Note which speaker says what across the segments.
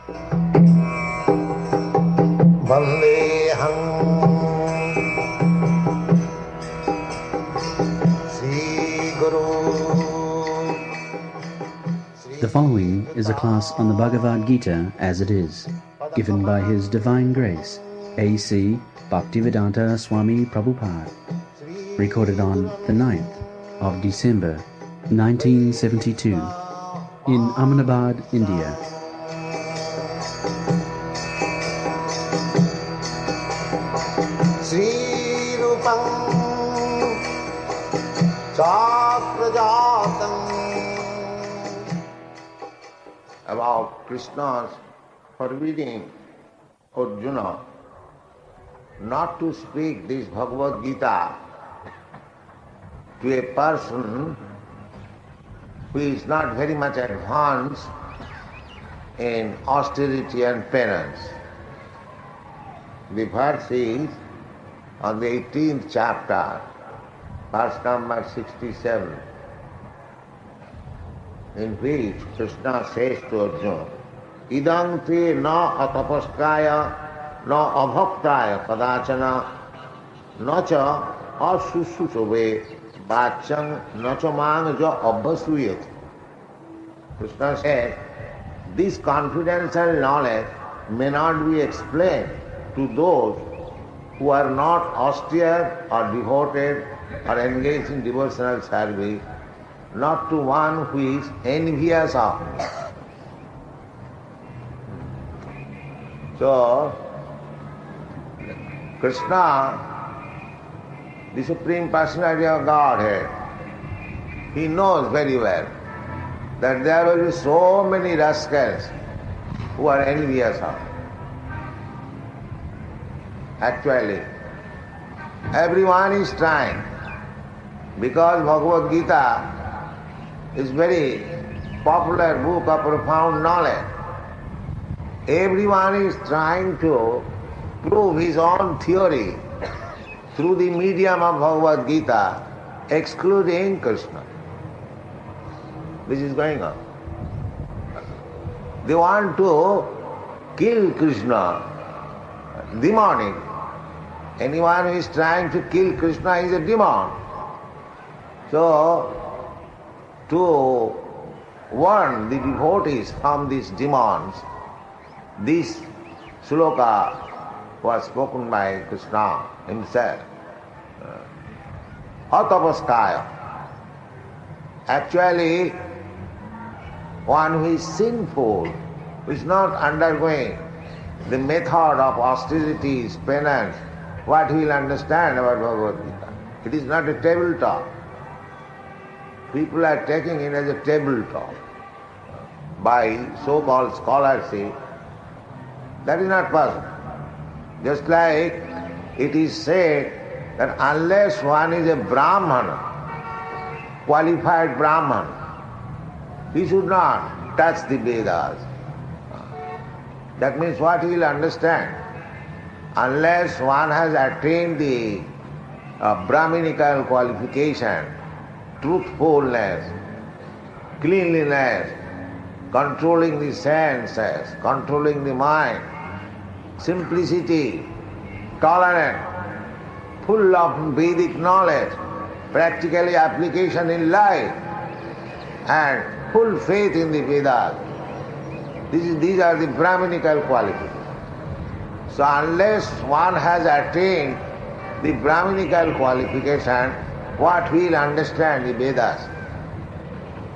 Speaker 1: Vandeham Sri Guru.
Speaker 2: The following is a class on the Bhagavad Gita as it is, given by His Divine Grace, A.C. Bhaktivedanta Swami Prabhupada, recorded on the 9th of December, 1972, in Ahmedabad, India.
Speaker 1: Sri Rupam Chakrajatam. About Krishna's forbidding Arjuna not to speak this Bhagavad Gita to a person who is not very much advanced in austerity and penance. The verse is on the 18th chapter, verse number 67, in which Krishna says to Arjuna, Idam te na atapaskaya na abhaktaya kadachana na cha asusutove bachang na cha mang ja abhasuyat. Krishna says, this confidential knowledge may not be explained to those who are not austere or devoted or engaged in devotional service, not to one who is envious of me. So, Krishna, the Supreme Personality of Godhead, He knows very well that there will be so many rascals who are envious of Him. Actually, everyone is trying, because Bhagavad Gita is very popular book of profound knowledge. Everyone is trying to prove his own theory through the medium of Bhagavad Gita, excluding Krishna. This is going on. They want to kill Krishna, demonic. Anyone who is trying to kill Krishna is a demon. So, to warn the devotees from these demons, this sloka was spoken by Krishna himself. Atapaskaya. Actually, one who is sinful, who is not undergoing the method of austerities, penance, what he will understand about Bhagavad Gita? It is not a table talk. People are taking it as a table talk by so-called scholarship. That is not possible. Just like it is said that unless one is a Brahmana, qualified Brahman, he should not touch the Vedas. That means what he will understand? Unless one has attained the Brahminical qualification, truthfulness, cleanliness, controlling the senses, controlling the mind, simplicity, tolerant, full of Vedic knowledge, practically application in life, and full faith in the Vedas. These are the Brahminical qualities. So unless one has attained the Brahminical qualification, what will understand the Vedas?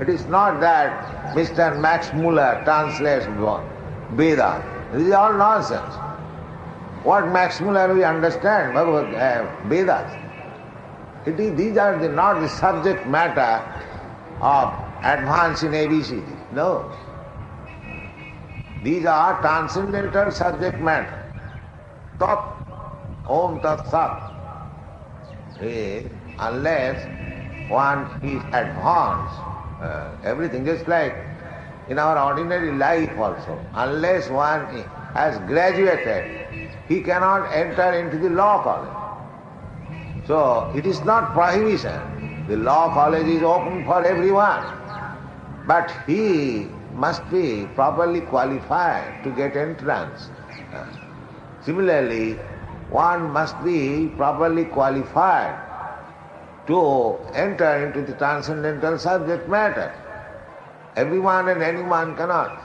Speaker 1: It is not that Mr. Max Muller translates Vedas. This is all nonsense. What Max Muller will understand? Vedas. These are not the subject matter of advance in ABCD. No. These are transcendental subject matter. Tat, Om Tat Sat. Unless one is advanced, everything, just like in our ordinary life also, unless one has graduated, he cannot enter into the law college. So it is not prohibition. The law college is open for everyone. but he must be properly qualified to get entrance. Similarly, one must be properly qualified to enter into the transcendental subject matter. Everyone and anyone cannot.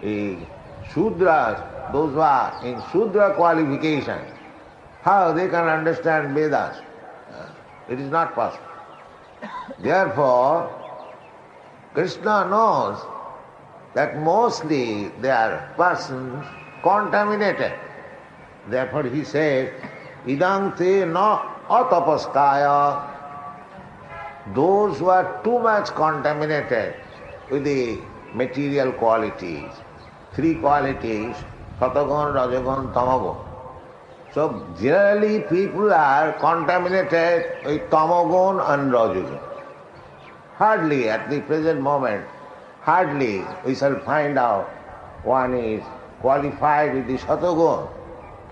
Speaker 1: Shudras, those who are in Shudra qualification, how they can understand Vedas? It is not possible. Therefore, Krishna knows that mostly they are persons contaminated. Therefore he says, idang te na atapaskaya. Those who are too much contaminated with the material qualities, three qualities, satagun, rajagun, tamagun. So generally people are contaminated with tamagun and rajagun. Hardly at the present moment, hardly we shall find out one is qualified with the satagun,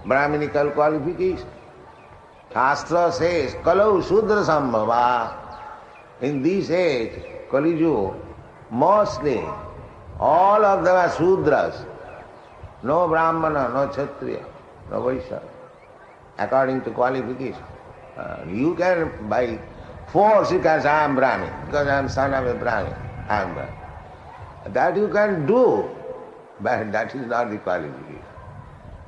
Speaker 1: Brahminical qualification. Shastra says, Kalau Sudra Sambhava. In this age, Kali Yuga, mostly all of them are Sudras. No Brahmana, no Kshatriya, no Vaishya, according to qualification. You can, by force, you can say, I am Brahmin, because I am son of a Brahmin, I am Brahmin. That you can do, but that is not the qualification.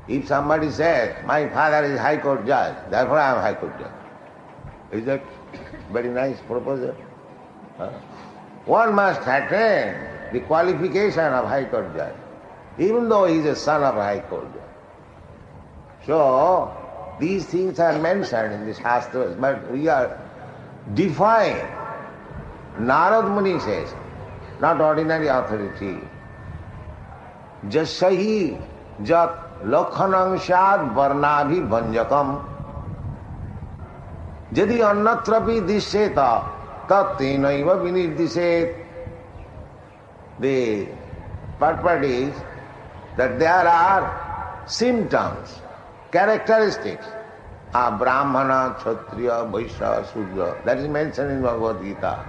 Speaker 1: If somebody says, my father is High Court judge, therefore I am High Court judge. Is that very nice proposal? One must attain the qualification of High Court judge, even though he is a son of a High Court judge. So, these things are mentioned in the Shastras, but we are defying. Narad Muni says, not ordinary authority. Jasahi jat lakhanam shad varnabhi bhanjakam jadi annatrapi dishyeta tat tenaiva vinirdiset. The purport is that there are symptoms, characteristics of Brahmana, Kshatriya, Vaishya, Sudra. That is mentioned in Bhagavad Gita.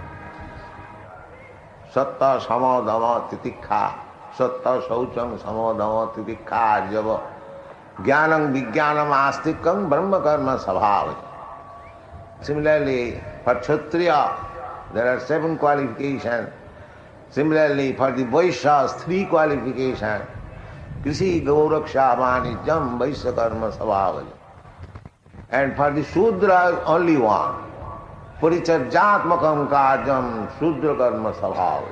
Speaker 1: Satta samadama titikha, satta saucham samadama titikha arjava, jnanam vijnanam astikam brahma karma sabhava. Similarly, for Kshatriya, there are 7 qualifications. Similarly, for the Vaishyas, 3 qualifications. Krisi gauraksha manijam vaishya karma sabhava. And for the Shudras, only one. Parichajatmakam kajam Shudra karma sabhava.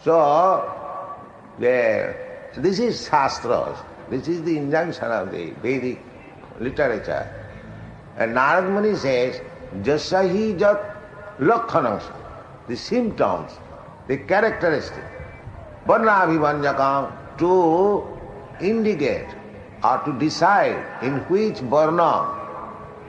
Speaker 1: So, this is Shastras. This is the injunction of the Vedic literature. And Narad Muni says, Jasahi jat lakhanam, the symptoms, the characteristics, varnabhivanjakam, to indicate or to decide in which varna,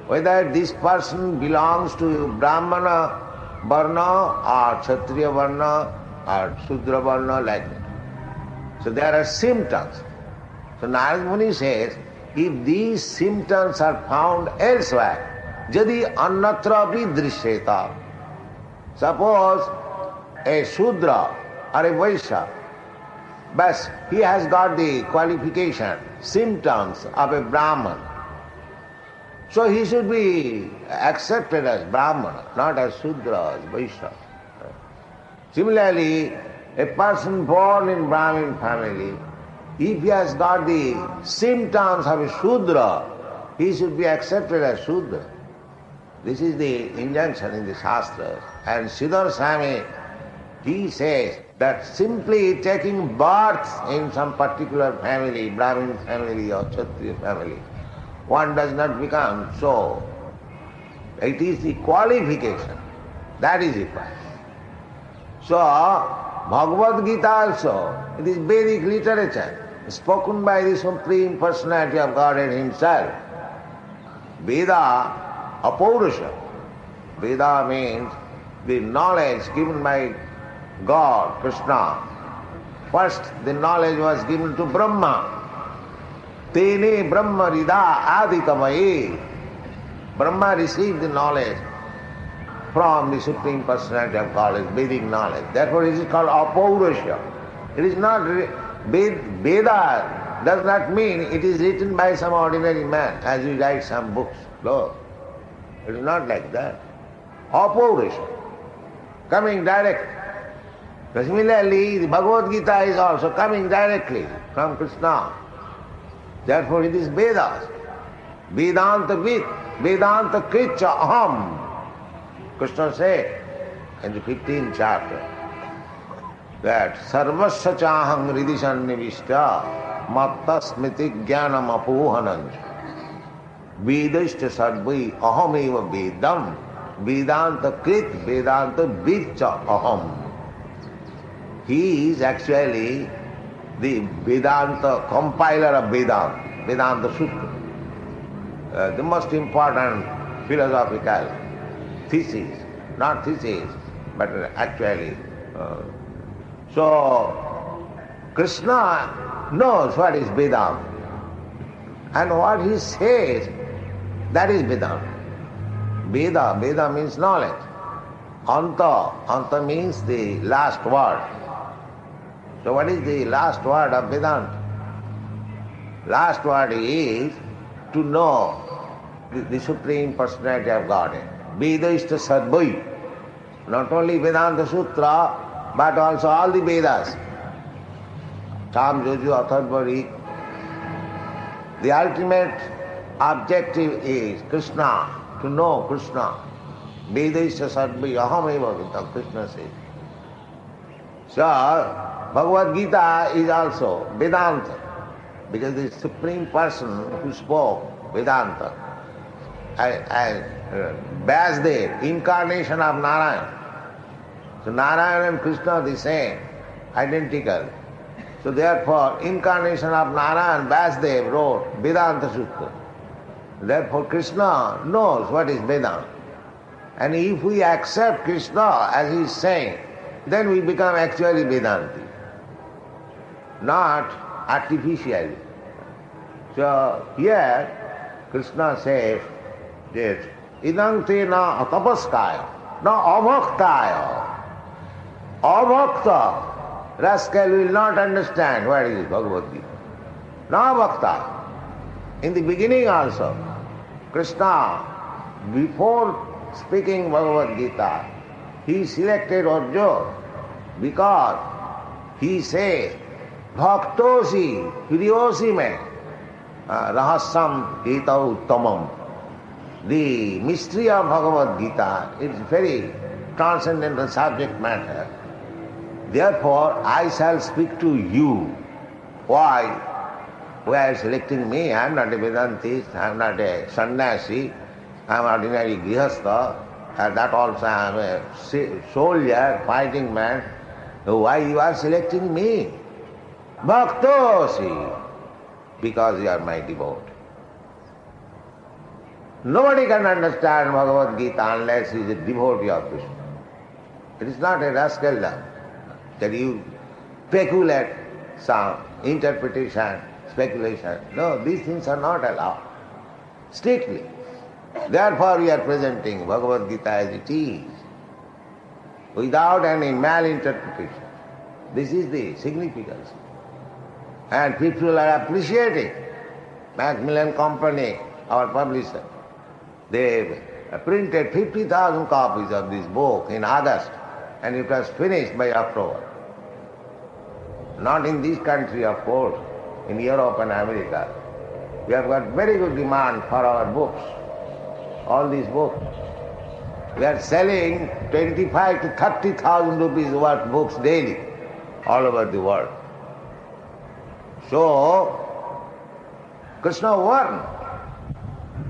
Speaker 1: whether this person belongs to Brahmana varna or Kshatriya varna or Shudra varna, like that. So there are symptoms. So Narad Muni says, if these symptoms are found elsewhere, jadi annatra api drishyeta. Suppose a Shudra or a Vaishya, but he has got the qualification, symptoms of a Brahman. So he should be accepted as Brahmana, not as Shudra, as Vaishya. Similarly, a person born in Brahmin family, if he has got the symptoms of a Shudra, he should be accepted as Shudra. This is the injunction in the Shastras. And Sridhar Swami, he says that simply taking birth in some particular family, Brahmin family or Kshatriya family, one does not become so. It is the qualification that is required. So, Bhagavad Gita also, it is Vedic literature, spoken by the Supreme Personality of Godhead Himself. Veda, apaurusha. Veda means the knowledge given by God, Krishna. First, the knowledge was given to Brahma. Tene Brahma Rida Aditamaye. Brahma received the knowledge from the Supreme Personality of God is Vedic knowledge. Therefore it is called apaurusha. It is not, Veda does not mean it is written by some ordinary man as we write some books. No, it is not like that. Apaurusha, coming direct. Similarly, the Bhagavad Gita is also coming directly from Krishna. Therefore it is Vedas. Vedanta vid, Vedanta kritcha aham. Krishna said in the 15th chapter that sarvasya chaham hridishan nivishta matta smiti jnanam apohananj vedashta sadvai ahameva vedam Vedanta krit Vedanta vidcha aham. He is actually the Vedanta, compiler of Vedanta, Vedanta Sutra, the most important philosophical thesis, not thesis, but actually. So, Krishna knows what is Vedanta, and what he says, that is Vedanta. Veda means knowledge. Anta means the last word. So what is the last word of Vedanta? Last word is to know the Supreme Personality of Godhead. Veda is the Sadvai. Not only Vedanta Sutra, but also all the Vedas. Sam, Joju, Atharvavedi. The ultimate objective is Krishna, to know Krishna. Veda is the Sadvai, ahameva Veda, Krishna says. So, Bhagavad Gita is also Vedanta, because the Supreme Person who spoke Vedanta, and Vyasdev, incarnation of Narayana. So Narayana and Krishna are the same, identical. So therefore, incarnation of Narayana, Vyasdev wrote Vedanta Sutra. Therefore Krishna knows what is Vedanta. And if we accept Krishna as he is saying, then we become actually Vedanti, not artificially. So here Krishna says that idang te na atapaskaya, na abhaktaya. Abhakta, rascal will not understand what is Bhagavad Gita. Na bhakta. In the beginning also, Krishna, before speaking Bhagavad Gita, he selected Arjuna because he says, Bhaktosi, Hriyosi me, Rahasyam Gita Uttamam. The mystery of Bhagavad Gita is very transcendental subject matter. Therefore, I shall speak to you. Why? Why are you selecting me? I am not a Vedantist, I am not a sannyasi, I am ordinary grihastha, and that also I am a soldier, fighting man. Why you are selecting me? Bhaktosi, because you are my devotee. Nobody can understand Bhagavad Gita unless he is a devotee of Krishna. It is not a rascal that you speculate some interpretation, speculation. No, these things are not allowed. Strictly. Therefore we are presenting Bhagavad Gita as it is, without any malinterpretation. This is the significance. And people are appreciating. Macmillan Company, our publisher, they printed 50,000 copies of this book in August, and it was finished by October. Not in this country, of course, in Europe and America. We have got very good demand for our books, all these books. We are selling 25 to 30,000 rupees worth books daily, all over the world. So, Krishna warned.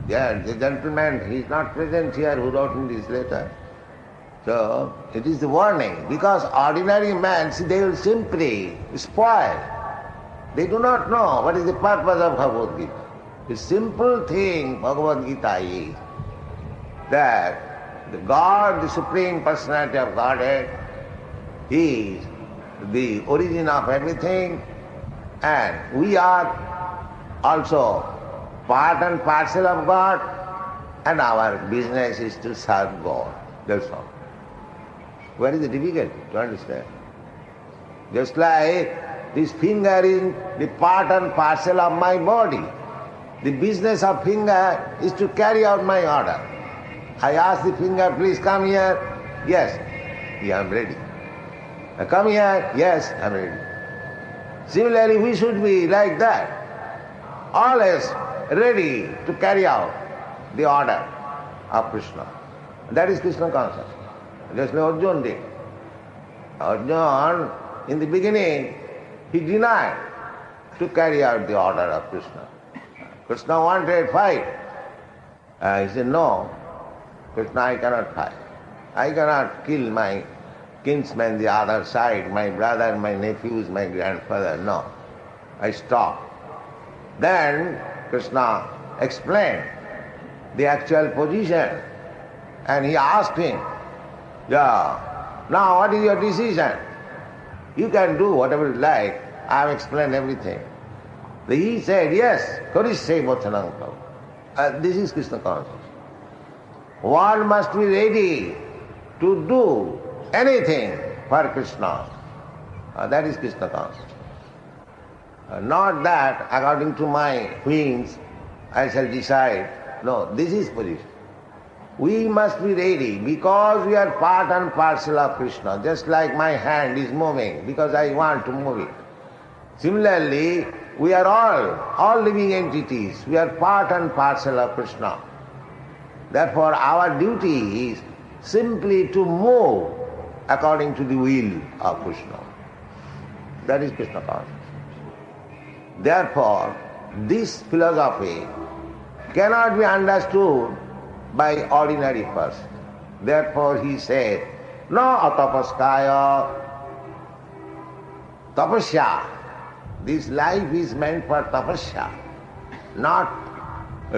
Speaker 1: Yeah, the gentleman, he is not present here who wrote in this letter. So, it is the warning, because ordinary man, see, they will simply spoil. They do not know what is the purpose of Bhagavad Gita. The simple thing Bhagavad Gita is that the God, the Supreme Personality of Godhead, He is the origin of everything, and we are also part and parcel of God, and our business is to serve God. That's all. What is the difficulty to understand? Just like this finger is the part and parcel of my body. The business of finger is to carry out my order. I ask the finger, please come here. Yes, yeah, I'm ready. Come here. Yes, I'm ready. Similarly, we should be like that, always ready to carry out the order of Krishna. That is Krishna consciousness. Just like Arjuna did. Arjuna, in the beginning, he denied to carry out the order of Krishna. Krishna wanted fight. He said, no, Krishna, I cannot fight. I cannot kill my kinsmen the other side, my brother, my nephews, my grandfather. No, I stopped. Then Krishna explained the actual position and he asked him, yeah, now what is your decision? You can do whatever you like. I have explained everything. He said, yes, Karishe Vachanam. This is Krishna consciousness. One must be ready to do anything for Krishna. That is Krishna consciousness. Not that according to my whims I shall decide. No, this is position. We must be ready because we are part and parcel of Krishna. Just like my hand is moving because I want to move it. Similarly, we are all living entities. We are part and parcel of Krishna. Therefore, our duty is simply to move according to the will of Krishna. That is Krishna consciousness. Therefore, this philosophy cannot be understood by ordinary person. Therefore, he said, no atapaskaya tapasya. This life is meant for tapasya, not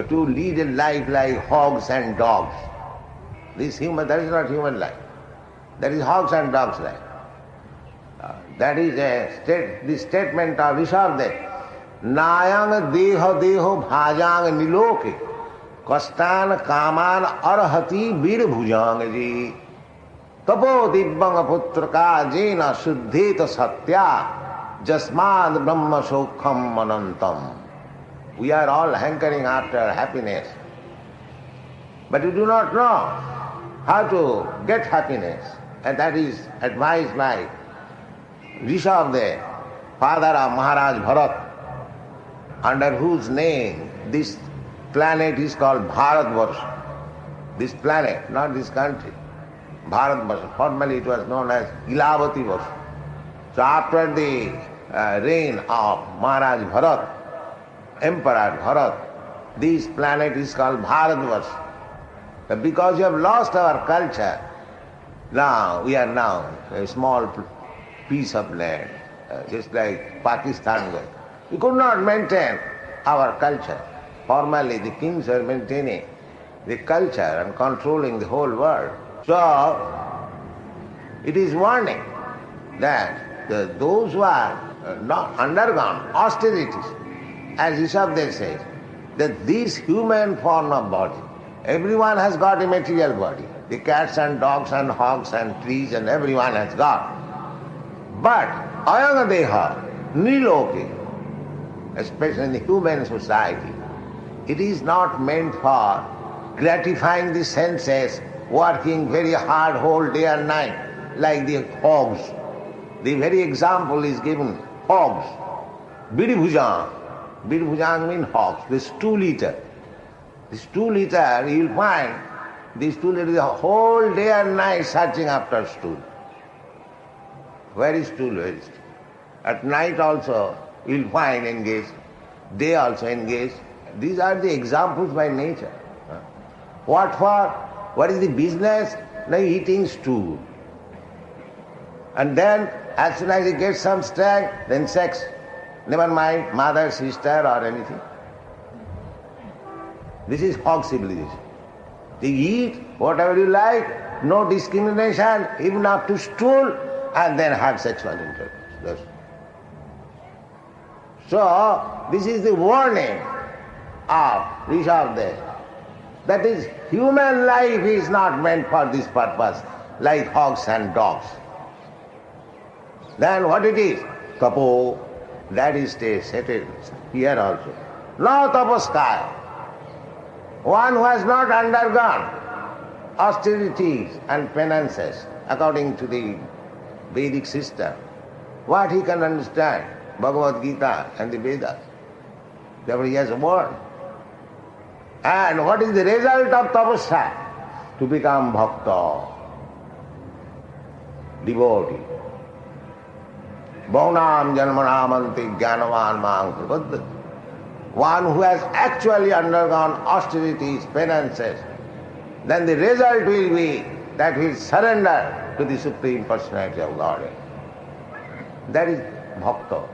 Speaker 1: to lead a life like hogs and dogs. That is not human life. That is hogs and dogs life. That is the statement of Rishabdev. Nayang deha deho bhajang niloke kastan kaman arhati bir bhujang ji tapo dibbang putraka jena suddheta satya jasmad brahma sokham manantam. We are all hankering after happiness. But we do not know how to get happiness. And that is advised by Rishabdev, father of Maharaj Bharat, under whose name this planet is called Bharatvarsha. This planet, not this country. Bharatvarsha. Formerly it was known as Ilavati Varsha. So after the reign of Maharaj Bharat, Emperor Bharat, this planet is called Bharatvarsha. But because we have lost our culture, now we are now a small piece of land, just like Pakistan was. We could not maintain our culture. Formerly the kings were maintaining the culture and controlling the whole world. So it is warning that those who are not undergone austerities, as Rishabdev says, that this human form of body, everyone has got a material body. The cats and dogs and hogs and trees and everyone has got. But ayanga deha, niloke, especially in the human society, it is not meant for gratifying the senses, working very hard whole day and night, like the hogs. The very example is given, hogs. Bidibhujang. Bidibhujang means hogs, the stool eater. The stool eater, you will find, the stool eater is the whole day and night searching after stool. Where is stool? Where is stool? At night also, you will find engaged. Day also engaged. These are the examples by nature. What for? What is the business? Now eating stool. And then, as soon as he gets some strength, then sex. Never mind mother, sister or anything. This is hog civilization. They eat whatever you like, no discrimination, even up to stool, and then have sexual intercourse. So, this is the warning of Rishabdev. That is, human life is not meant for this purpose, like hogs and dogs. Then what it is? Tapo, that is settled here also. No tapaskaya. One who has not undergone austerities and penances according to the Vedic system, what he can understand? Bhagavad Gita and the Vedas. Therefore he has a word. And what is the result of tapasya? To become bhakta, devotee. Bhaunam janmanamanti jnanavan mang prapadyate. One who has actually undergone austerities, penances, then the result will be that he will surrender to the Supreme Personality of Godhead. That is bhakta.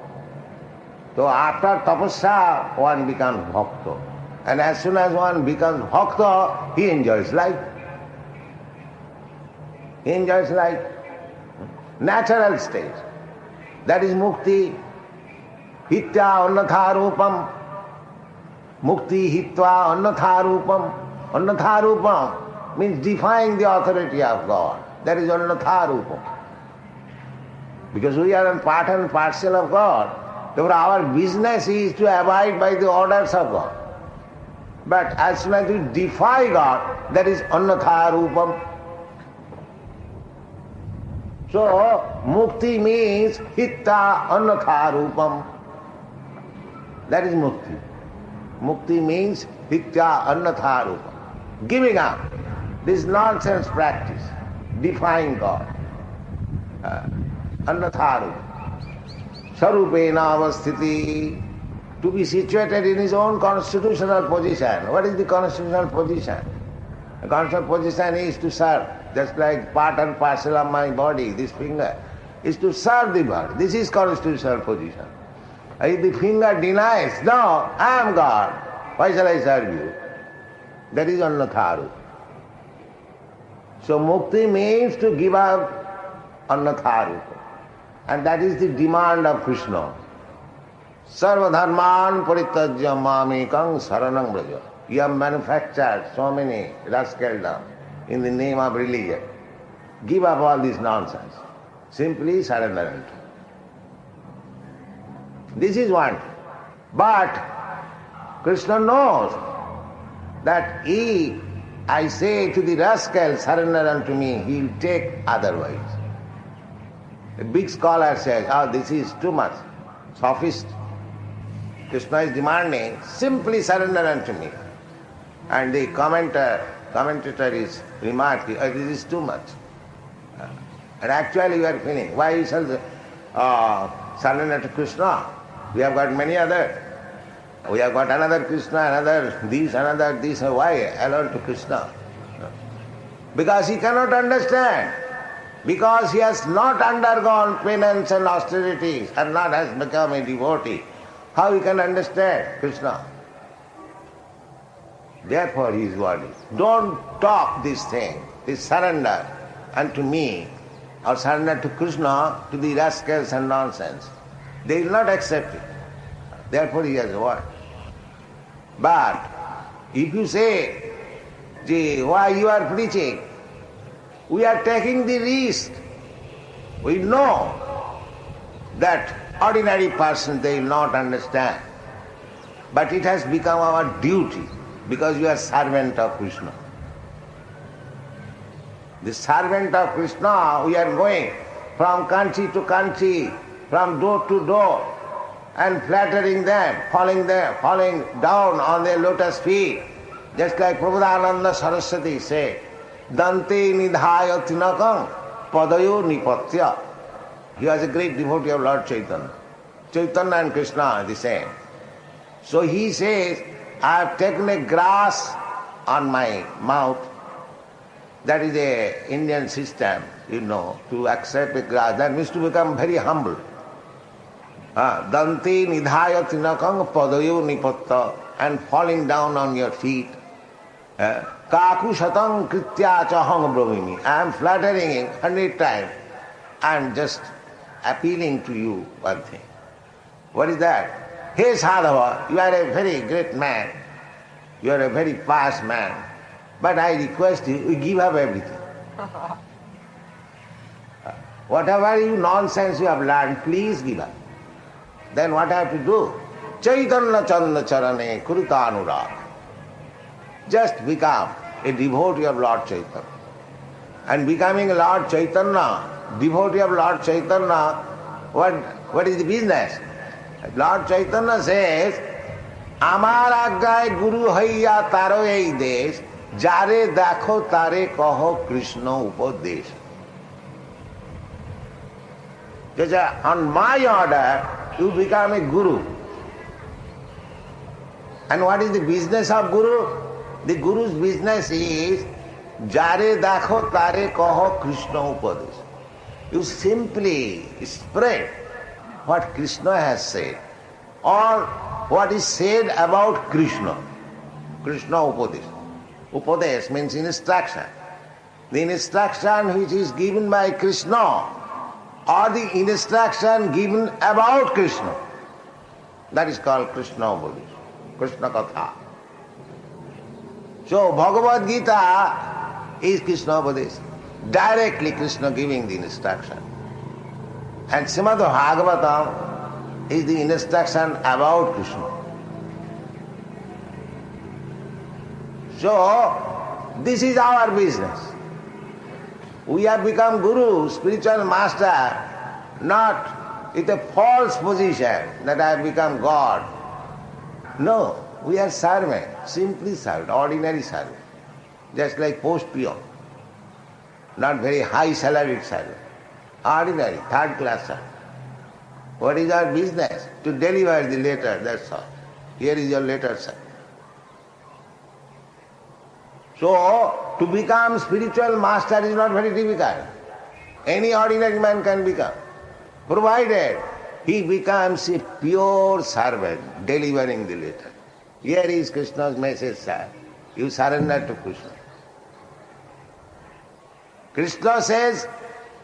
Speaker 1: So after tapasya, one becomes bhakta. And as soon as one becomes bhakta, he enjoys life. He enjoys life. Natural state. That is mukti. Hitya annatha rupam. Mukti hitva annatha rupam. Annatha rupam means defying the authority of God. That is annatha rupam. Because we are a part and parcel of God, therefore our business is to abide by the orders of God. But as soon as we defy God, that is annatha rupam. So, mukti means hitta annatha rupam. That is mukti. Mukti means hitta annatha rupam. Giving up this nonsense practice, defying God. Annatha rupam. Sarupena avasthiti. To be situated in his own constitutional position. What is the constitutional position? The constitutional position is to serve. Just like part and parcel of my body, this finger, is to serve the body. This is constitutional position. If the finger denies, no, I am God, why shall I serve you? That is annatharu. So mukti means to give up annatharu. And that is the demand of Krishna. Sarva dharman parityajya mamekam saranam braja. You have manufactured so many rascaldom in the name of religion. Give up all this nonsense. Simply surrender unto Him. This is one. But Krishna knows that if I say to the rascal, surrender unto me, he will take otherwise. A big scholar says, this is too much. Sophist. Krishna is demanding, simply surrender unto me. And the commentator is remarking, this is too much. And actually you are feeling, why you shall surrender to Krishna? We have got many others. We have got another Krishna, another this, why alone to Krishna? Because he cannot understand. Because he has not undergone penance and austerities and not has become a devotee. How he can understand Krishna? Therefore he is worthy. Don't talk this thing, this surrender unto me or surrender to Krishna to the rascals and nonsense. They will not accept it. Therefore he has a word. But if you say, why you are preaching? We are taking the risk. We know that ordinary person they will not understand. But it has become our duty because you are servant of Krishna. The servant of Krishna, we are going from country to country, from door to door, and flattering them, falling down on their lotus feet. Just like Prabhupada Saraswati said, Dante nidhaya tinakam padayo nipatya. He was a great devotee of Lord Chaitanya. Chaitanya and Krishna are the same. So he says, I have taken a grass on my mouth. That is a Indian system, to accept a grass. That means to become very humble. Dante nidhaya tinakam padayo nipatya. And falling down on your feet. Kaku satang kritya chahang brahmini. I am flattering him 100 times. I am just appealing to you one thing. What is that? Hey Sadhava, you are a very great man. You are a very pious man. But I request you give up everything. Whatever nonsense you have learned, please give up. Then what I have to do? Chaitanya Chanda Charane Kuruta Anurag. Just become a devotee of Lord Chaitanya. And becoming a Lord Chaitanya, devotee of Lord Chaitanya, what is the business? Lord Chaitanya says, Amar Aggaye Guru Haiya Taro Ei Desh, Jare Dakho Tare Kaho Krishna Upadesh. On my order, you become a guru. And what is the business of guru? The guru's business is Jare Dakho Tare Kaho Krishna Upadesh. You simply spread what Krishna has said or what is said about Krishna. Krishna Upadesh. Upadesh means instruction. The instruction which is given by Krishna or the instruction given about Krishna. That is called Krishna Upadesh, Krishna Katha. So Bhagavad Gita is Krishna Upadesh, directly Krishna giving the instruction. And Srimad Bhagavatam is the instruction about Krishna. So this is our business. We have become guru, spiritual master, not with a false position that I have become God. No, we are servant, simply servant, ordinary servant, just like post peon, not very high salaried servant, ordinary, third class servant. What is our business? To deliver the letter, that's all. Here is your letter, sir. So, to become spiritual master is not very difficult. Any ordinary man can become, provided he becomes a pure servant, delivering the letter. Here is Krishna's message, sir. You surrender to Krishna. Krishna says,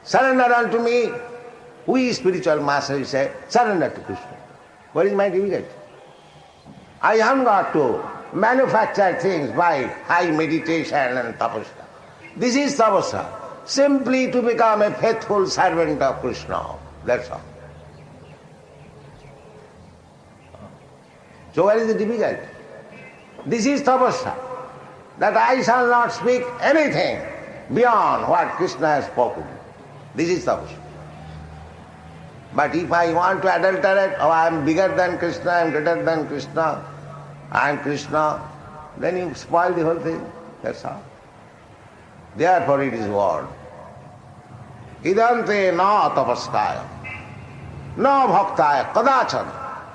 Speaker 1: surrender unto me. Who is spiritual master? He said, surrender to Krishna. What is my difficulty? I haven't got to manufacture things by high meditation and tapasya. This is tapasya. Simply to become a faithful servant of Krishna. That's all. So what is the difficulty? This is tapasya. That I shall not speak anything beyond what Krishna has spoken. This is tapasya. But if I want to adulterate, oh, I am bigger than Krishna, I am greater than Krishna, I am Krishna, then you spoil the whole thing. That's all. Therefore it is word. Idante na tapaskaya, na bhaktaya, kadachan.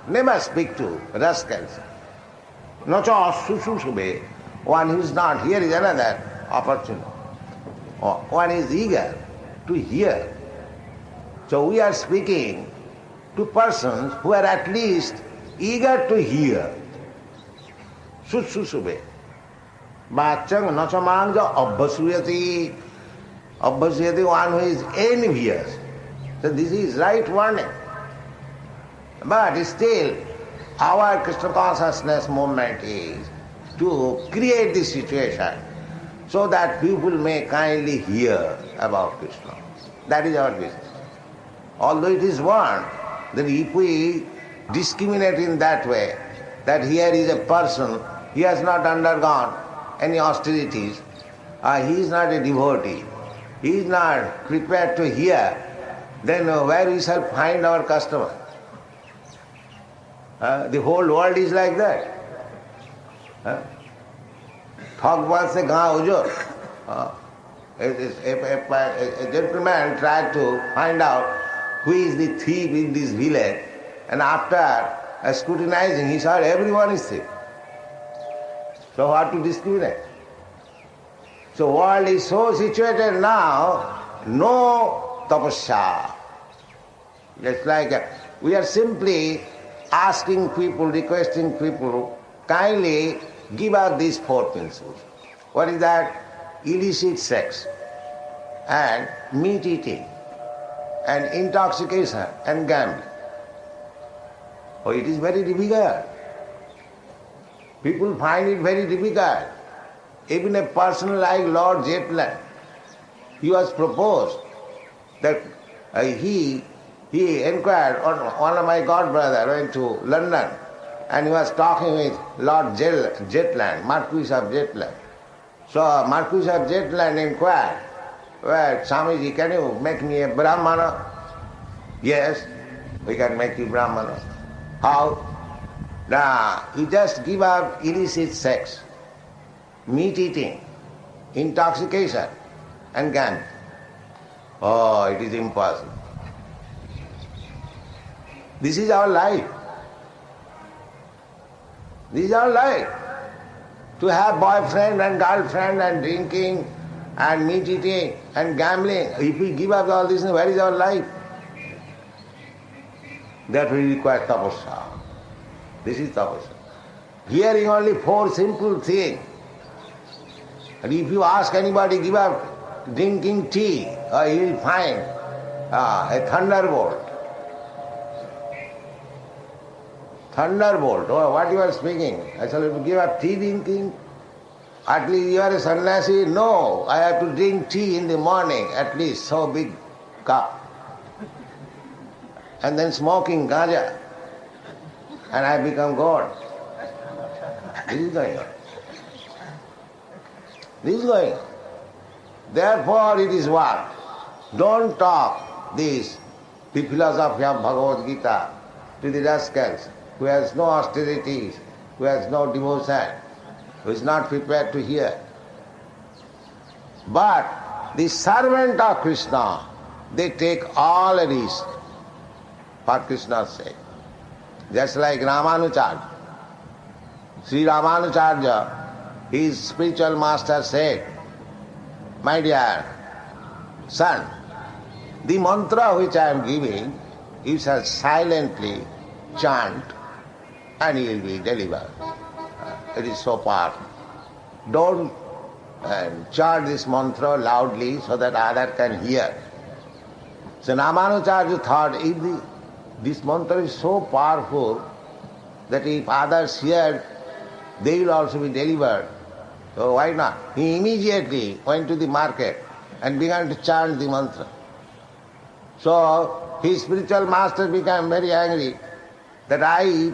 Speaker 1: Never speak to rascals. Nacha sususube. One who is not here is another opportunity. One is eager to hear. So we are speaking to persons who are at least eager to hear. Sususube. Bachang nachamangja abbasuyati. Abbasuyati, one who is envious. So this is right warning. But still, our Krishna consciousness movement is to create this situation so that people may kindly hear about Krishna. That is our business. Although it is one, that if we discriminate in that way, that here is a person, he has not undergone any austerities, he is not a devotee, he is not prepared to hear, then where we shall find our customer? The whole world is like that. Thakbal se gaon hujur. A gentleman tried to find out who is the thief in this village, and after scrutinizing, he saw everyone is thief. So what to discriminate? So world is so situated now, no tapasya. It's like we are simply asking people, requesting people, kindly give out these four principles. What is that? Illicit sex, and meat eating, and intoxication, and gambling. Oh, it is very difficult. People find it very difficult. Even a person like Lord Jetland, he was proposed that he inquired, one of my godbrother went to London and he was talking with Lord Jetland, Marquis of Jetland. So Marquis of Jetland inquired, well, Swamiji, can you make me a Brahmana? Yes, we can make you Brahmana. How? Now, you just give up illicit sex, meat eating, intoxication, and gambling. Oh, it is impossible. This is our life. This is our life. To have boyfriend and girlfriend and drinking and meat eating and gambling. If we give up all this, where is our life? That will require tapasya. This is tapasya. Hearing only 4 simple things. And if you ask anybody, give up drinking tea, he will find a thunderbolt. Thunderbolt. Oh, what you are speaking? I shall have to give up tea drinking? At least you are a sannyasi? No, I have to drink tea in the morning, at least so big cup. And then smoking ganja. And I become God. This is going on. This is going on. Therefore it is what? Don't talk this, the philosophy of Bhagavad Gita, to the rascals who has no austerities, who has no devotion, who is not prepared to hear. But the servant of Krishna, they take all risk for Krishna's sake. Just like Ramanujarya. Sri Ramanujarya, his spiritual master said, my dear son, the mantra which I am giving, you shall silently chant and you will be delivered. It is so powerful. Don't chant this mantra loudly so that others can hear. So Ramanujarya thought, if this mantra is so powerful that if others hear, they will also be delivered. So why not? He immediately went to the market and began to chant the mantra. So his spiritual master became very angry that I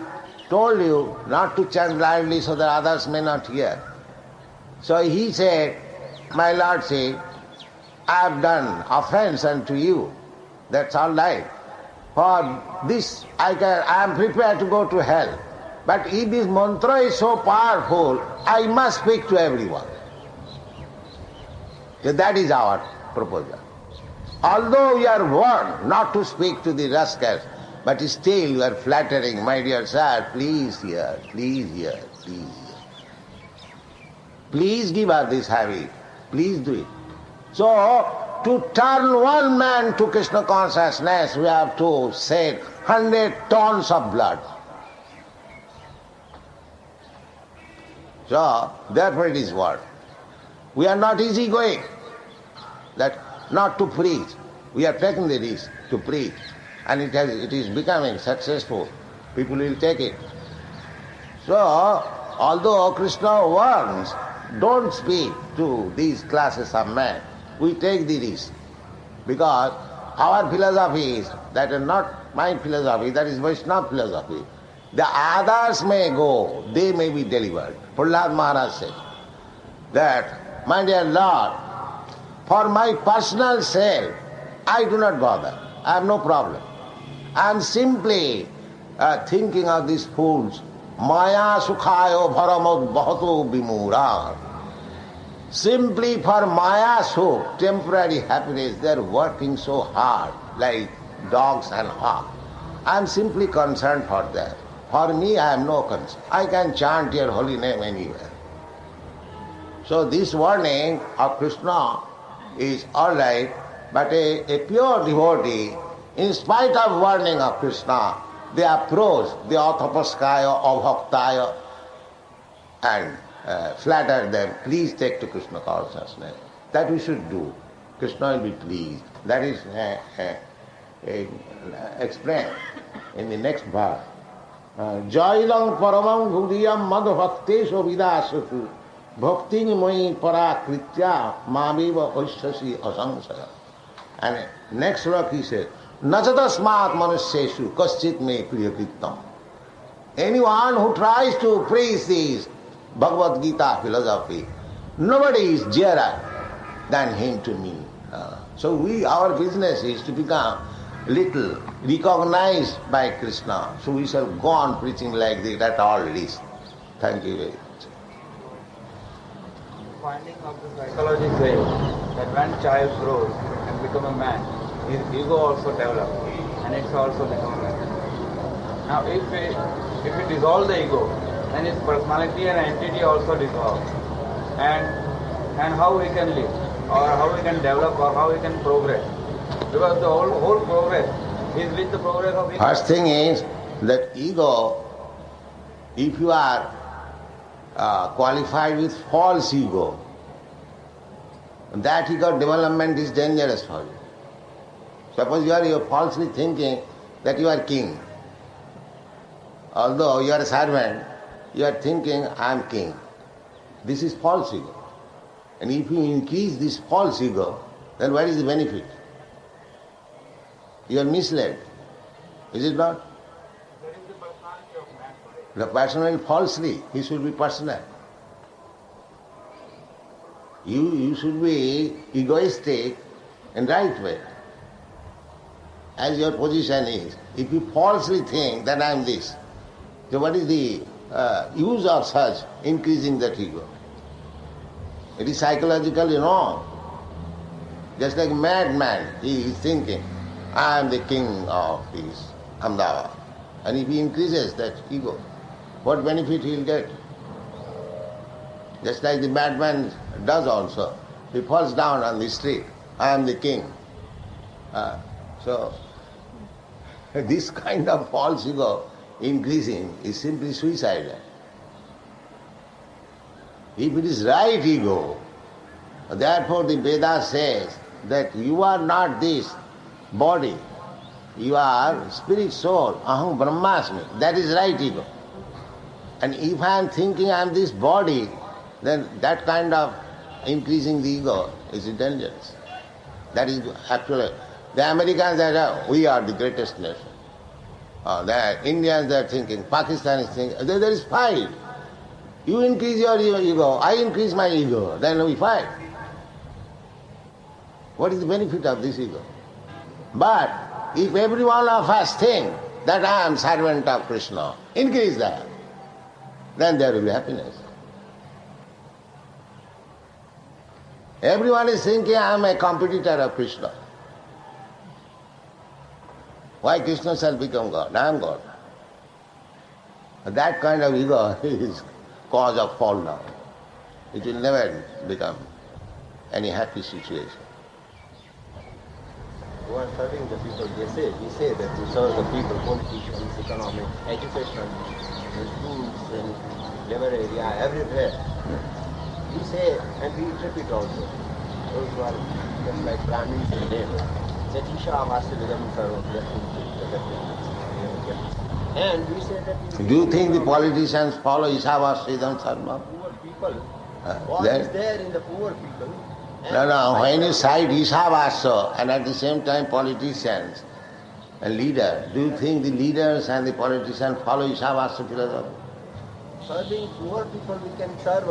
Speaker 1: told you not to chant loudly so that others may not hear. So he said, my lord said, I have done offense unto you. That's all right. For this I am prepared to go to hell. But if this mantra is so powerful, I must speak to everyone. So that is our proposal. Although we are warned not to speak to the rascals, but still you are flattering, my dear sir, please hear, please hear, please hear. Please give us this habit, please do it. So, to turn one man to Krishna consciousness, we have to shed 100 tons of blood. So, therefore it is what? We are not easygoing. That not to preach. We are taking the risk to preach. And it is becoming successful. People will take it. So, although Krishna warns, don't speak to these classes of men, we take the risk. Because our philosophy is, that is not my philosophy, that is Vaishnava philosophy. The others may go, they may be delivered. Prahlad Maharaj said that, my dear Lord, for my personal self, I do not bother. I have no problem. I am simply thinking of these fools. Maya sukhayo bharamod bahato bimura. Simply for Maya sukh, temporary happiness, they are working so hard like dogs and hawks. I am simply concerned for that. For me, I am no concern. I can chant your holy name anywhere. So this warning of Krishna is all right, but a pure devotee, in spite of warning of Krishna, they approach the Athapaskaya, Abhaktaya and flatter them, please take to Krishna consciousness. That we should do. Krishna will be pleased. That is explained in the next verse. Jailang paramam hudiyam madhaktesho vidasasu Bhakti moi parakritya mamiva vaishyasi asangsaya. And next slok he said, Nachatasmat manusyeshu kaschit me priyakritam. Anyone who tries to praise this Bhagavad Gita philosophy, nobody is dearer than him to me. So our business is to become little recognized by Krishna. So we shall go on preaching like this at all least. Thank you very much.
Speaker 3: Finding of the psychology says that when child grows and become a man, his ego also develops and it's also become a man. Now if we dissolve the ego, then his personality and entity also dissolve. And how we can live, or how we can develop, or how we can progress. Because the whole progress is with the progress of ego.
Speaker 1: First thing is that ego, if you are qualified with false ego, that ego development is dangerous for you. Suppose you are falsely thinking that you are king. Although you are a servant, you are thinking, I am king. This is false ego. And if you increase this false ego, then what is the benefit? You are misled. Is it not?
Speaker 3: There is the personality of man.
Speaker 1: The personality falsely, he should be personal. You should be egoistic in right way. As your position is. If you falsely think that I am this, so what is the use of such increasing that ego? It is psychologically wrong. Just like a madman, he is thinking, I am the king of this Ahmedabad. And if he increases that ego, what benefit he will get? Just like the madman does also. He falls down on the street, I am the king. So, this kind of false ego increasing is simply suicidal. If it is right ego, therefore the Vedas says that you are not this body, you are spirit soul, aham brahmasmi, that is right ego. And if I am thinking I am this body, then that kind of increasing the ego is dangerous. That is actually, the Americans say, we are the greatest nation. The Indians they are thinking, Pakistan is thinking, there is fight. You increase your ego, I increase my ego, then we fight. What is the benefit of this ego? But if every one of us think that I am servant of Krishna, increase that, then there will be happiness. Everyone is thinking I am a competitor of Krishna. Why Krishna shall become God? I am God. That kind of ego is cause of fall down. It will never become any happy situation.
Speaker 4: Who are serving the people, we say that we serve the people, politicians, economic, education, schools, and labor area, everywhere. We say, and we repeat also, those who are just like Brahmins in name, that Isha Avasidam Sarva. And we say that...
Speaker 1: Do you think the politicians follow Ishavasridam Sarma?
Speaker 4: Poor people. God is there in the poor people.
Speaker 1: No, when you cite Ishavasa and at the same time politicians and leaders, do you think the leaders and the politicians follow Ishavasa philosophy?
Speaker 4: Serving poor people we can serve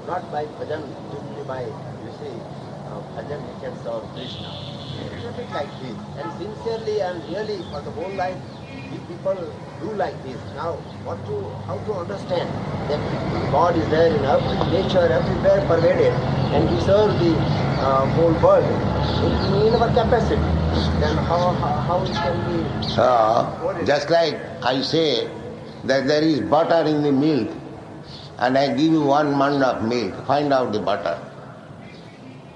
Speaker 4: not by bhajan, simply by, bhajan we can serve Krishna. It's a bit like this. And sincerely and really for the whole life, if people do like this, now how to understand that God is there in every nature, everywhere pervaded, and we serve the whole world in our capacity, then how it can be...
Speaker 1: Just like I say that there is butter in the milk and I give you 1 mun of milk, find out the butter.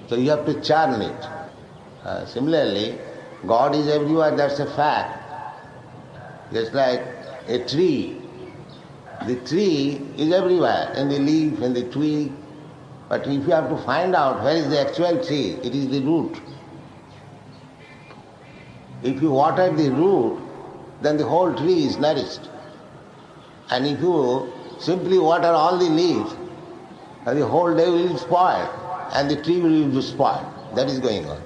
Speaker 1: So you have to churn it. Similarly, God is everywhere, that's a fact. Just like a tree. The tree is everywhere, in the leaf, in the twig. But if you have to find out where is the actual tree, it is the root. If you water the root, then the whole tree is nourished. And if you simply water all the leaves, the whole day will spoil and the tree will be spoiled. That is going on.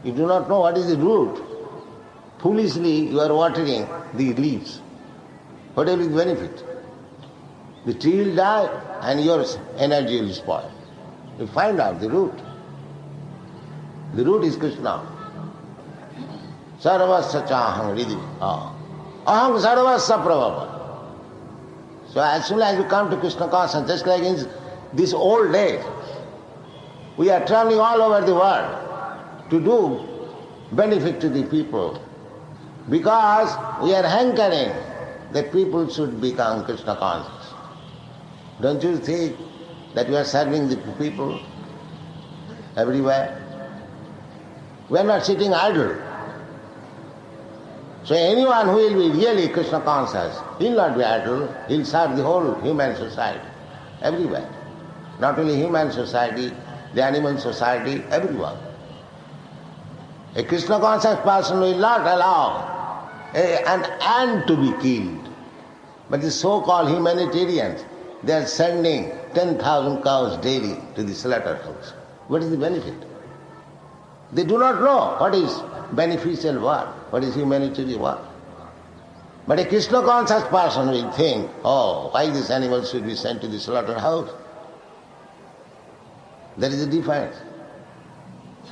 Speaker 1: You do not know what is the root. Foolishly you are watering the leaves. What will be the benefit? The tree will die and your energy will spoil. You find out the root. The root is Krishna. Sarvasya chaham ridi. Aham sarvasya prabhava. So as soon as you come to Krishna consciousness, just like in this old days, we are traveling all over the world to do benefit to the people because we are hankering that people should become Krishna conscious. Don't you think that we are serving the people everywhere? We are not sitting idle. So anyone who will be really Krishna conscious, he will not be idle, he will serve the whole human society, everywhere. Not only human society, the animal society, everyone. A Krishna conscious person will not allow an ant to be killed. But the so-called humanitarians, they are sending 10,000 cows daily to the slaughterhouse. What is the benefit? They do not know what is beneficial work, what is humanitarian work. But a Krishna conscious person will think, oh, why this animal should be sent to the slaughterhouse? There is a difference.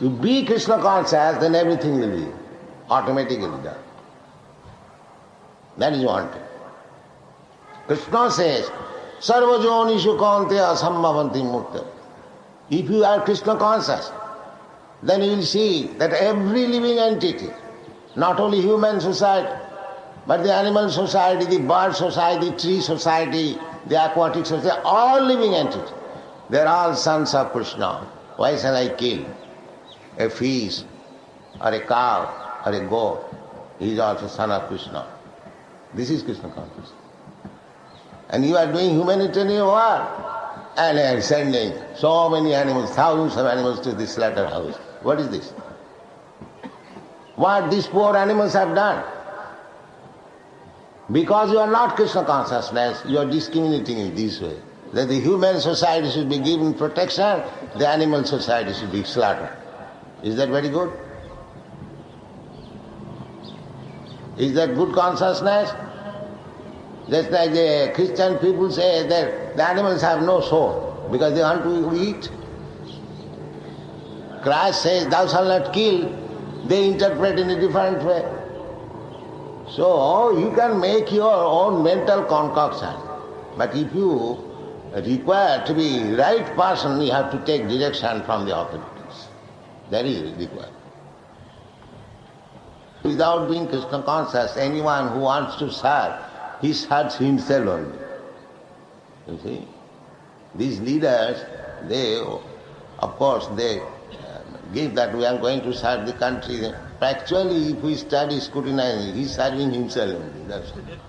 Speaker 1: You be Krishna conscious, then everything will be automatically done. That is one thing. Krishna says, Sarva jonishu kaunte asambhavanti mukta. If you are Krishna conscious, then you will see that every living entity, not only human society, but the animal society, the bird society, the tree society, the aquatic society, all living entities, they are all sons of Krishna. Why shall I kill a fish or a cow or a goat? He is also son of Krishna. This is Krishna consciousness. And you are doing humanitarian work and are sending so many animals, thousands of animals to the slaughterhouse. What is this? What these poor animals have done? Because you are not Krishna consciousness, you are discriminating in this way. That the human society should be given protection, the animal society should be slaughtered. Is that very good? Is that good consciousness? Just like the Christian people say that the animals have no soul because they want to eat. Christ says, thou shalt not kill. They interpret in a different way. So you can make your own mental concoction. But if you require to be right person, you have to take direction from the authorities. That is required. Without being Krishna conscious, anyone who wants to serve, he serves himself only. You see? These leaders, they, of course, they give that we are going to serve the country. Actually, if we study, scrutinize, he is serving himself only. That's it.